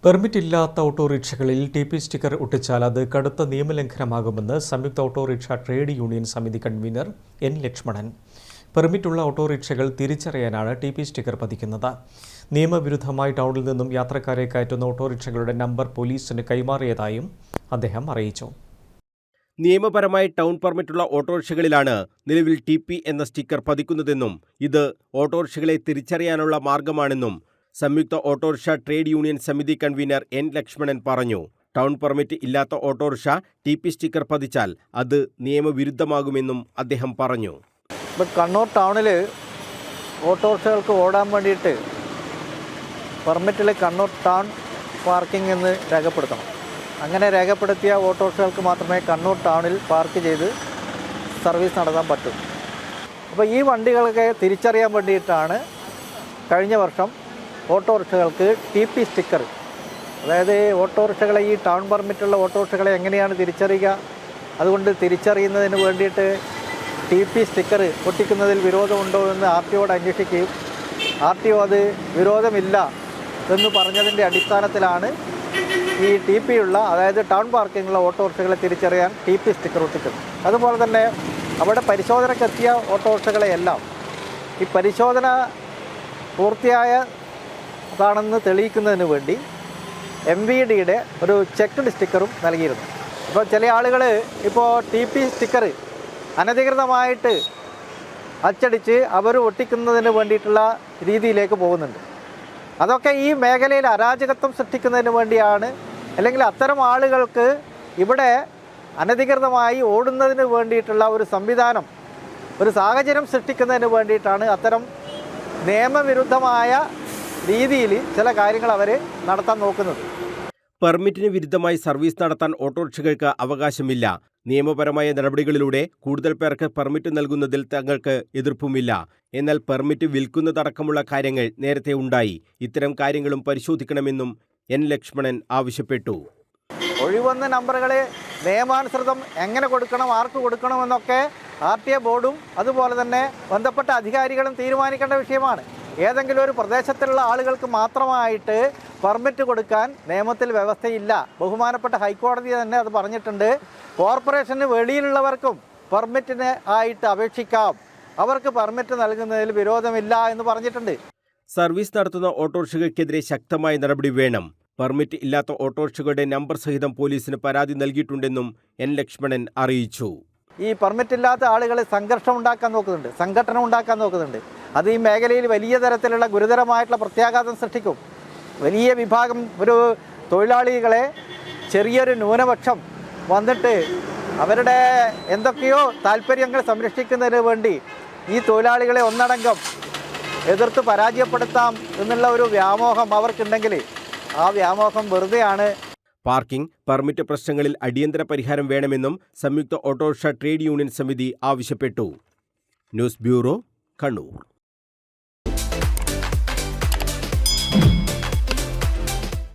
പെർമിറ്റില്ലാത്ത ഓട്ടോറിക്ഷകളിൽ TP. Sticker ഒട്ടിച്ചാൽ അത് കടുത്ത നിയമലംഘനമാകുമെന്ന് സംയുക്ത ഓട്ടോറിക്ഷ ട്രേഡ് യൂണിയൻ സമിതി കൺവീനർ എൻ. ലക്ഷ്മണൻ. പെർമിറ്റുള്ള ഓട്ടോറിക്ഷകൾ തിരിച്ചറിയാനാണ് ടി.പി. സ്റ്റിക്കർ പതിക്കുന്നത്. നിയമവിരുദ്ധമായി ടൗണിൽ നിന്നും യാത്രക്കാരെ കയറ്റുന്ന ഓട്ടോറിക്ഷകളുടെ നമ്പർ പോലീസിന് കൈമാറിയതായും അദ്ദേഹം അറിയിച്ചു. നിയമപരമായി ടൗൺ പെർമിറ്റുള്ള ഓട്ടോറിക്ഷകളിലാണ് നിലവിൽ ടി.പി. എന്ന സ്റ്റിക്കർ പതിക്കുന്നതെന്നും ഇത് ഓട്ടോറിക്ഷകളെ തിരിച്ചറിയാനുള്ള മാർഗമാണെന്നും സംയുക്ത ഓട്ടോറിക്ഷ ട്രേഡ് യൂണിയൻ സമിതി കൺവീനർ എൻ. ലക്ഷ്മണൻ പറഞ്ഞു. ടൗൺ പെർമിറ്റ് ഇല്ലാത്ത ഓട്ടോറിക്ഷ ടി.പി. സ്റ്റിക്കർ പതിച്ചാൽ അത് നിയമവിരുദ്ധമാകുമെന്നും അദ്ദേഹം പറഞ്ഞു. കണ്ണൂർ ടൗണിൽ ഓട്ടോറിക്ഷകൾക്ക് ഓടാൻ വേണ്ടിയിട്ട് പെർമിറ്റിൽ കണ്ണൂർ ടൗൺ പാർക്കിംഗ് എന്ന് രേഖപ്പെടുത്തണം. അങ്ങനെ രേഖപ്പെടുത്തിയ ഓട്ടോറിക്ഷകൾക്ക് മാത്രമേ കണ്ണൂർ ടൗണിൽ പാർക്ക് ചെയ്ത് സർവീസ് നടത്താൻ പറ്റൂ. അപ്പോൾ ഈ വണ്ടികളൊക്കെ തിരിച്ചറിയാൻ വേണ്ടിയിട്ടാണ് കഴിഞ്ഞ വർഷം ഓട്ടോറിക്ഷകൾക്ക് ടി.പി. സ്റ്റിക്കർ, അതായത് ഓട്ടോറിക്ഷകളെ ഈ ടൗൺ പെർമിറ്റുള്ള ഓട്ടോറിക്ഷകളെ എങ്ങനെയാണ് തിരിച്ചറിയുക, അതുകൊണ്ട് തിരിച്ചറിയുന്നതിന് വേണ്ടിയിട്ട് ടി.പി. സ്റ്റിക്കർ ഒട്ടിക്കുന്നതിൽ വിരോധമുണ്ടോ എന്ന് ആർ.ടി.ഒയോട് അന്വേഷിക്കുകയും ആർ.ടി.ഒ അത് വിരോധമില്ല എന്ന് പറഞ്ഞതിൻ്റെ അടിസ്ഥാനത്തിലാണ് ഈ ടി.പി. ഉള്ള, അതായത് ടൗൺ പാർക്കിങ്ങുള്ള ഓട്ടോറിക്ഷകളെ തിരിച്ചറിയാൻ ടി.പി. സ്റ്റിക്കർ ഒട്ടിക്കുന്നത്. അതുപോലെ തന്നെ അവിടെ പരിശോധനയ്ക്കെത്തിയ ഓട്ടോറിക്ഷകളെയെല്ലാം ഈ പരിശോധന പൂർത്തിയായതാണെന്ന് തെളിയിക്കുന്നതിന് വേണ്ടി MVDയുടെ ഒരു ചെക്ക്ഡ് സ്റ്റിക്കറും നൽകിയിരുന്നു. ഇപ്പോൾ ചില ആളുകൾ ഇപ്പോൾ ടി.പി. സ്റ്റിക്കർ അനധികൃതമായിട്ട് അച്ചടിച്ച് അവർ ഒട്ടിക്കുന്നതിന് വേണ്ടിയിട്ടുള്ള രീതിയിലേക്ക് പോകുന്നുണ്ട്. അതൊക്കെ ഈ മേഖലയിൽ അരാജകത്വം സൃഷ്ടിക്കുന്നതിന് വേണ്ടിയാണ്, അല്ലെങ്കിൽ അത്തരം ആളുകൾക്ക് ഇവിടെ അനധികൃതമായി ഓടുന്നതിന് വേണ്ടിയിട്ടുള്ള ഒരു സംവിധാനം, ഒരു സാഹചര്യം സൃഷ്ടിക്കുന്നതിന് വേണ്ടിയിട്ടാണ് അത്തരം നിയമവിരുദ്ധമായ രീതിയിൽ ചില കാര്യങ്ങൾ അവർ നടത്താൻ നോക്കുന്നത്. പെർമിറ്റിന് വിരുദ്ധമായി സർവീസ് നടത്താൻ ഓട്ടോറിക്ഷകൾക്ക് അവകാശമില്ല. നിയമപരമായ നടപടികളിലൂടെ കൂടുതൽ പേർക്ക് പെർമിറ്റ് നൽകുന്നതിൽ തങ്ങൾക്ക് എതിർപ്പുമില്ല. എന്നാൽ പെർമിറ്റ് വിൽക്കുന്നതടക്കമുള്ള കാര്യങ്ങൾ നേരത്തെ ഉണ്ടായി. ഇത്തരം കാര്യങ്ങളും പരിശോധിക്കണമെന്നും എൻ. ലക്ഷ്മണൻ ആവശ്യപ്പെട്ടു. ഒഴിവന്ന നമ്പറുകളെ നിയമാനുസൃതം എങ്ങനെ കൊടുക്കണം, ആർക്ക് കൊടുക്കണമെന്നൊക്കെ ആർ.ടി.ഒ ബോർഡും അതുപോലെ തന്നെ ബന്ധപ്പെട്ട അധികാരികളും തീരുമാനിക്കേണ്ട വിഷയമാണ്. ഏതെങ്കിലും ഒരു പ്രദേശത്തുള്ള ആളുകൾക്ക് മാത്രമായിട്ട് പെർമിറ്റ് കൊടുക്കാൻ നിയമത്തിൽ വ്യവസ്ഥയില്ല. ബഹുമാനപ്പെട്ട ഹൈക്കോടതി തന്നെ അത് പറഞ്ഞിട്ടുണ്ട്. കോർപ്പറേഷന് വെളിയിലുള്ളവർക്കും പെർമിറ്റിന് ആയിട്ട് അപേക്ഷിക്കാം, അവർക്ക് പെർമിറ്റ് നൽകുന്നതിൽ വിരോധമില്ല എന്ന് പറഞ്ഞിട്ടുണ്ട്. സർവീസ് നടത്തുന്ന ഓട്ടോറിക്ഷകൾക്കെതിരെ ശക്തമായ നടപടി വേണം. പെർമിറ്റ് ഇല്ലാത്ത ഓട്ടോറിക്ഷകളുടെ നമ്പർ സഹിതം പോലീസിന് പരാതി നൽകിയിട്ടുണ്ടെന്നും എൻ. ലക്ഷ്മണൻ അറിയിച്ചു. ഈ പെർമിറ്റ് ഇല്ലാത്ത ആളുകൾ സംഘർഷം ഉണ്ടാക്കാൻ നോക്കുന്നുണ്ട്, സംഘടന ഉണ്ടാക്കാൻ നോക്കുന്നുണ്ട്. അത് ഈ മേഖലയിൽ വലിയ തരത്തിലുള്ള ഗുരുതരമായിട്ടുള്ള പ്രത്യാഘാതം സൃഷ്ടിക്കും. വലിയ വിഭാഗം ഒരു തൊഴിലാളികളെ, ചെറിയൊരു ന്യൂനപക്ഷം വന്നിട്ട് അവരുടെ എന്തൊക്കെയോ താല്പര്യങ്ങൾ സംരക്ഷിക്കുന്നതിന് വേണ്ടി ഈ തൊഴിലാളികളെ ഒന്നടങ്കം എതിർത്ത് പരാജയപ്പെടുത്താം എന്നുള്ള ഒരു വ്യാമോഹം അവർക്കുണ്ടെങ്കിൽ ആ വ്യാമോഹം വെറുതെയാണ്. പാർക്കിംഗ് പെർമിറ്റ് പ്രശ്നങ്ങളിൽ അടിയന്തര പരിഹാരം വേണമെന്നും സംയുക്ത ഓട്ടോറിക്ഷ ട്രേഡ് യൂണിയൻ സമിതി ആവശ്യപ്പെട്ടു. News bureau, Kannur.